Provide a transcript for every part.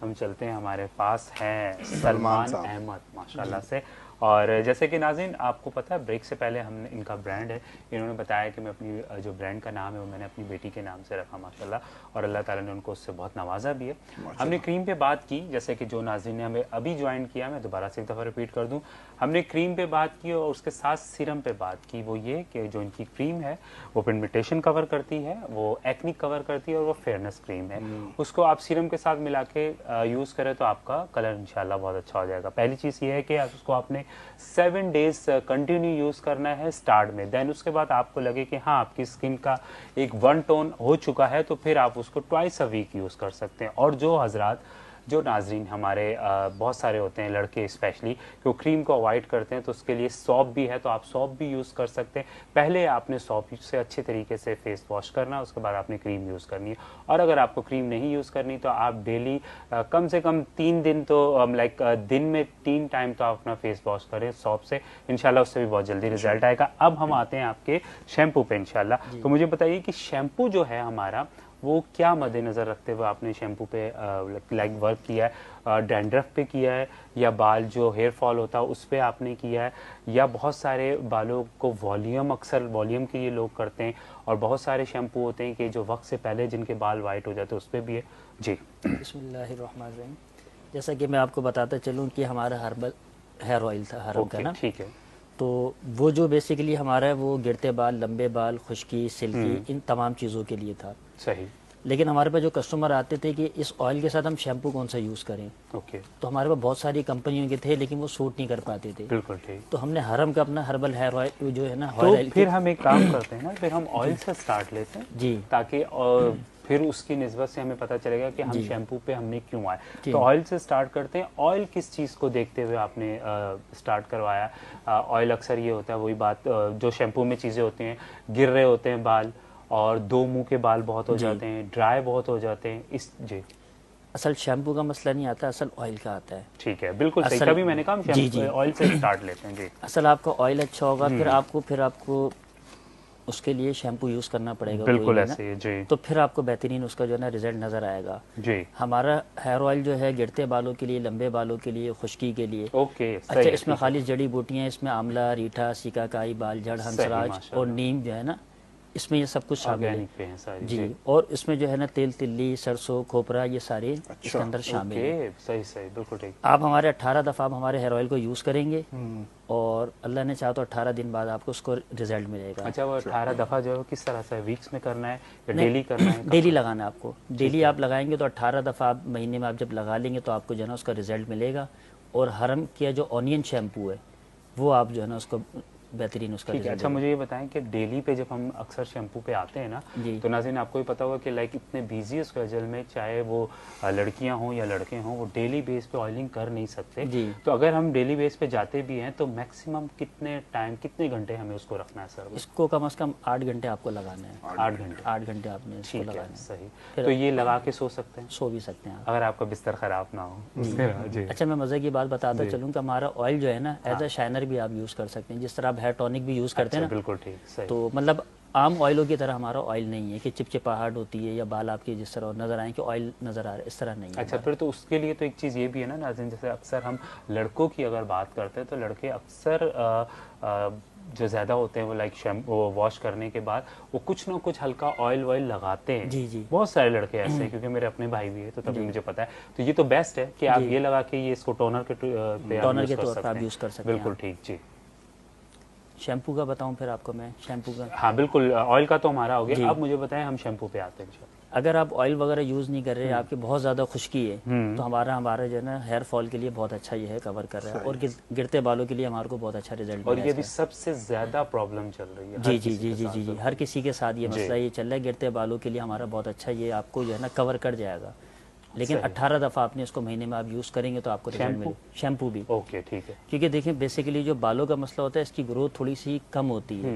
हम चलते हैं, हमारे पास हैं सलमान अहमद माशाल्लाह से। और जैसे कि नाज़रीन आपको पता है, ब्रेक से पहले हमने, इनका ब्रांड है, इन्होंने बताया कि मैं अपनी जो ब्रांड का नाम है वो मैंने अपनी बेटी के नाम से रखा माशाल्लाह, और अल्लाह ताला ने उनको उससे बहुत नवाजा भी है। हमने क्रीम पे बात की, जैसे कि जो नाज़रीन ने हमें अभी ज्वाइन किया, मैं दोबारा से एक दफ़ा रिपीट कर दूँ, हमने क्रीम पे बात की और उसके साथ सीरम पे बात की। वो ये कि जो इनकी क्रीम है वो पिगमेंटेशन कवर करती है, वो एक्ने कवर करती है, और वो फेयरनेस क्रीम है। उसको आप सीरम के साथ मिला के यूज़ करें तो आपका कलर इंशाल्लाह बहुत अच्छा हो जाएगा। पहली चीज़ ये है कि उसको आपने 7 डेज कंटिन्यू यूज़ करना है स्टार्ट में। देन उसके बाद आपको लगे कि हाँ आपकी स्किन का एक वन टोन हो चुका है, तो फिर आप उसको ट्वाइस अ वीक यूज़ कर सकते हैं। और जो हजरात, जो नाजरीन हमारे बहुत सारे होते हैं, लड़के स्पेशली, कि वो क्रीम को अवॉइड करते हैं, तो उसके लिए सौंफ भी है, तो आप सौंफ भी यूज़ कर सकते हैं। पहले आपने सौंफ से अच्छे तरीके से फेस वॉश करना, उसके बाद आपने क्रीम यूज़ करनी है। और अगर आपको क्रीम नहीं यूज़ करनी तो आप डेली कम से कम 3 दिन तो दिन में 3 टाइम तो आप अपना फेस वॉश करें सौंफ से, इंशाल्लाह उससे भी बहुत जल्दी रिजल्ट आएगा। अब हम आते हैं आपके शैम्पू पे इंशाल्लाह। तो मुझे बताइए कि शैम्पू जो है हमारा, वो क्या मद्देनज़र रखते हुए आपने शैम्पू पे वर्क किया है? डैंड्रफ पे किया है, या बाल जो हेयर फॉल होता है उस पर आपने किया है, या बहुत सारे बालों को वॉल्यूम, अक्सर वॉल्यूम के लिए लोग करते हैं, और बहुत सारे शैम्पू होते हैं कि जो वक्त से पहले जिनके बाल वाइट हो जाते हैं उस पर भी है जी। बिस्मिल्लाहिर्रहमानिर्रहीम। जैसा कि मैं आपको बताता चलूँ कि हमारा हर्बल हेयर ऑयल था हरम का ना, ठीक है। तो वो जो बेसिकली हमारा है वो गिरते बाल, लंबे बाल, खुश्की, सिल्की, इन तमाम चीज़ों के लिए था। सही। लेकिन हमारे पास जो कस्टमर आते थे कि इस ऑयल के साथ हम शैम्पू कौन सा यूज़ करें, तो हमारे पास बहुत सारी कंपनियों के थे लेकिन वो सूट नहीं कर पाते थे। बिल्कुल ठीक। तो हमने हरम का अपना हर्बल हेयर ऑयल जो है ना, तो फिर हम एक काम करते हैं ना, फिर हम ऑयल से स्टार्ट लेते हैं जी, ताकि फिर उसकी निस्बत से हमें पता चलेगा कि हम शैम्पू पे हमने क्यों आए। तो ऑयल से स्टार्ट करते हैं। ऑयल किस चीज़ को देखते हुए आपने स्टार्ट करवाया? ऑयल अक्सर ये होता है, वही बात, जो शैम्पू में चीज़ें होती हैं, गिर रहे होते हैं बाल, और दो मुंह के बाल बहुत हो जाते हैं, ड्राई बहुत हो जाते हैं, इस जी। असल शैम्पू का मसला नहीं आता, असल ऑयल का आता है। ठीक है, बिल्कुल सही। तभी मैंने कहा हम ऑयल से स्टार्ट लेते हैं जी। असल आपका ऑयल अच्छा होगा, फिर आपको उसके लिए शैम्पू यूज़ करना पड़ेगा, बिल्कुल ऐसे ही जी। तो फिर आपको बेहतरीन उसका जो है ना रिजल्ट नज़र आएगा जी। हमारा हेयर ऑयल जो है गिरते बालों के लिए, लंबे बालों के लिए, खुश्की के लिए। अच्छा, इसमें खाली जड़ी बूटियाँ, इसमें आंवला, रीठा, सिकाकाई, बालझड़, हंसराज और नीम जो है ना, इसमें ये सब कुछ शामिल है जी। और इसमें जो है ना तेल, तिल्ली, सरसों, खोपरा, ये सारे इसके अंदर शामिल है। सही सही, बिल्कुल ठीक। आप हमारे 18 दफ़ा आप हमारे हेयर ऑयल को यूज़ करेंगे और अल्लाह ने चाहा तो 18 दिन बाद आपको उसको रिजल्ट मिलेगा। अच्छा, वो 18 दफ़ा जो है किस तरह से, वीक्स में करना है या डेली करना है? डेली लगाना है आपको। डेली आप लगाएंगे तो 18 दफ़ा आप महीने में आप जब लगा लेंगे तो आपको जो है ना उसका रिजल्ट मिलेगा। और हरम किया जो ऑनियन शैम्पू है वो आप जो है ना उसको बेहतरीन उसका रिजल्ट। अच्छा, मुझे ये बताएं कि डेली पे जब हम अक्सर शैम्पू पे आते हैं ना, तो नाज़रीन आपको ही पता होगा कि इतने बिजी स्केड्यूल में, चाहे वो लड़कियां हों या लड़के हों, वो डेली बेस पे ऑयलिंग कर नहीं सकते। तो अगर हम डेली बेस पे जाते भी हैं तो मैक्सिमम कितने टाइम, कितने घंटे हमें उसको रखना है सर? इसको कम से कम 8 घंटे आपको लगाना है। 8 घंटे? 8 घंटे आपने इसको लगाना है। सही। तो ये लगा के सो सकते हैं? सो भी सकते हैं अगर आपका बिस्तर खराब ना हो। अच्छा, मैं मज़े की बात बताता चलूँ कि हमारा ऑयल जो है ना एज अ शाइनर भी आप यूज़ कर सकते हैं, जिस तरह आप हेयर टॉनिक भी यूज़ करते हैं ना। बिल्कुल ठीक, सही। तो मतलब आम ऑयलों की तरह हमारा ऑयल नहीं है कि चिपचिपाहट होती है या बाल आपके जिस तरह नज़र आए कि ऑयल नज़र आ रहा है, इस तरह नहीं है। अच्छा, फिर तो उसके लिए तो एक चीज़ ये भी है ना नाज़रीन, जैसे अक्सर हम लड़कों की अगर बात करते हैं तो लड़के अक्सर जो ज़्यादा होते हैं वो शैम्पू वॉश करने के बाद वो कुछ ना कुछ हल्का ऑयल वॉयल लगाते हैं जी। बहुत सारे लड़के ऐसे हैं, क्योंकि मेरे अपने भाई भी है तो तभी मुझे पता है। तो ये तो बेस्ट है कि आप ये लगा के ये इसको टोनर के तौर पर आप यूज़ कर सकते हैं। बिल्कुल ठीक जी। शैम्पू का बताऊं फिर आपको मैं? शैम्पू का, हाँ बिल्कुल, ऑयल का तो हमारा हो गया। अब मुझे बताएं, हम शैम्पू पे आते हैं। अगर आप ऑयल वगैरह यूज़ नहीं कर रहे हैं, आपकी बहुत ज़्यादा खुश्की है, तो हमारा जो है ना हेयर फॉल के लिए बहुत अच्छा ये है, कवर कर रहा है। और गिरते बालों के लिए हमारे को बहुत अच्छा रिजल्ट और ये भी सबसे ज़्यादा प्रॉब्लम चल रही है जी जी जी जी जी जी हर किसी के साथ ये मसला ये चल रहा है। गिरते बालों के लिए हमारा बहुत अच्छा ये आपको जो है ना कवर कर जाएगा। लेकिन 18 दफ़ा आपने इसको महीने में आप यूज़ करेंगे तो आपको रिजल्ट मिलेगा। शैम्पू भी ओके ठीक है। क्योंकि देखिए बेसिकली जो बालों का मसला होता है इसकी ग्रोथ थोड़ी सी कम होती है,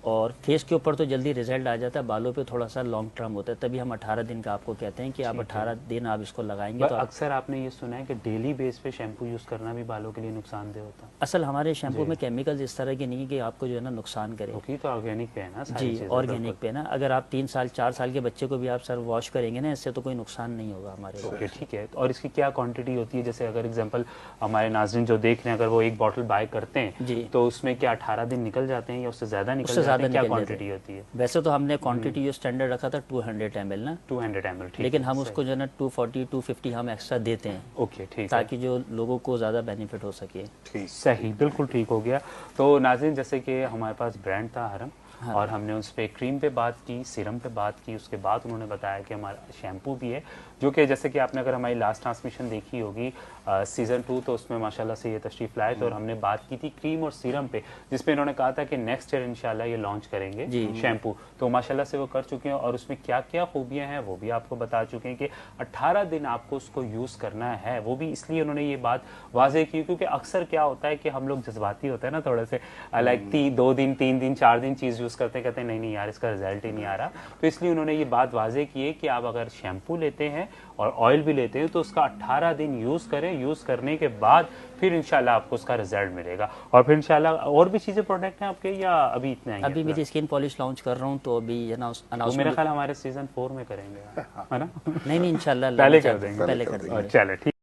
और फेस के ऊपर तो जल्दी रिजल्ट आ जाता है, बालों पे थोड़ा सा लॉन्ग टर्म होता है, तभी हम 18 दिन का आपको कहते हैं कि आप 18 दिन आप इसको लगाएंगे। तो अक्सर आपने ये सुना है कि डेली बेस पे शैम्पू यूज़ करना भी बालों के लिए नुकसानदेह होता है? असल हमारे शैम्पू में केमिकल्स इस तरह के नहीं है कि आपको जो है ना नुकसान करे। ओके, तो ऑर्गेनिक पे है ना? जी, ऑर्गेनिक पे ना। अगर आप 3 साल 4 साल के बच्चे को भी आप सर वॉश करेंगे ना, इससे तो कोई नुकसान नहीं होगा हमारे को। ओके, ठीक है। और इसकी क्या क्वांटिटी होती है? जैसे अगर एग्जांपल हमारे नाज़रीन जो देख रहे हैं, अगर वो एक बॉटल बाय करते हैं जी, तो उसमें क्या 18 दिन निकल जाते हैं या उससे ज़्यादा निकल जाते हैं? क्या क्वांटिटी होती है? वैसे तो हमने क्वांटिटी जो स्टैंडर्ड रखा था 200 ml ना, 200 ml, ठीक। लेकिन हम उसको जो है ना 240 250 हम एक्स्ट्रा देते हैं। ओके, ठीक, ताकि जो लोगों को ज़्यादा बेनिफिट हो सके। सही, बिल्कुल ठीक हो गया। तो नाज़रीन, जैसे कि हमारे पास ब्रांड था हरम, हाँ, और हमने उस पर क्रीम पे बात की, सीरम पे बात की, उसके बाद उन्होंने बताया कि हमारा शैम्पू भी है, जो कि जैसे कि आपने अगर हमारी लास्ट ट्रांसमिशन देखी होगी सीज़न 2, तो उसमें माशाल्लाह से ये तशरीफ़ लाए थे और हमने बात की थी क्रीम और सीरम पे, जिसपे इन्होंने कहा था कि नेक्स्ट ईयर इंशाल्लाह ये लॉन्च करेंगे शैम्पू। तो माशाल्लाह से वो कर चुके हैं और उसमें क्या क्या खूबियाँ हैं वो भी आपको बता चुके हैं कि 18 दिन आपको उसको यूज़ करना है। वो भी इसलिए उन्होंने ये बात वाज़ेह की क्योंकि अक्सर क्या होता है कि हम लोग जज्बाती होते हैं ना थोड़े से, लाइक 2 दिन 3 दिन 4 दिन चीज़ यूज़ करते हैं, कहते हैं नहीं यार इसका रिजल्ट ही नहीं आ रहा। तो इसलिए उन्होंने ये बात वाज़ेह की है कि आप अगर शैम्पू लेते हैं और ऑयल भी लेते हैं तो उसका 18 दिन यूज़ करें। यूज़ करने के बाद फिर इंशाल्लाह आपको उसका रिजल्ट मिलेगा। और फिर इंशाल्लाह और भी चीज़ें प्रोडक्ट हैं आपके या अभी इतना ही? अभी मेरी स्किन पॉलिश लॉन्च कर रहा हूँ, तो अभी अनाउंसमेंट मेरा ख्याल हमारे सीजन 4 में करेंगे, है ना? नहीं इंशाल्लाह पहले कर देंगे। पहले कर देंगे। चलो ठीक।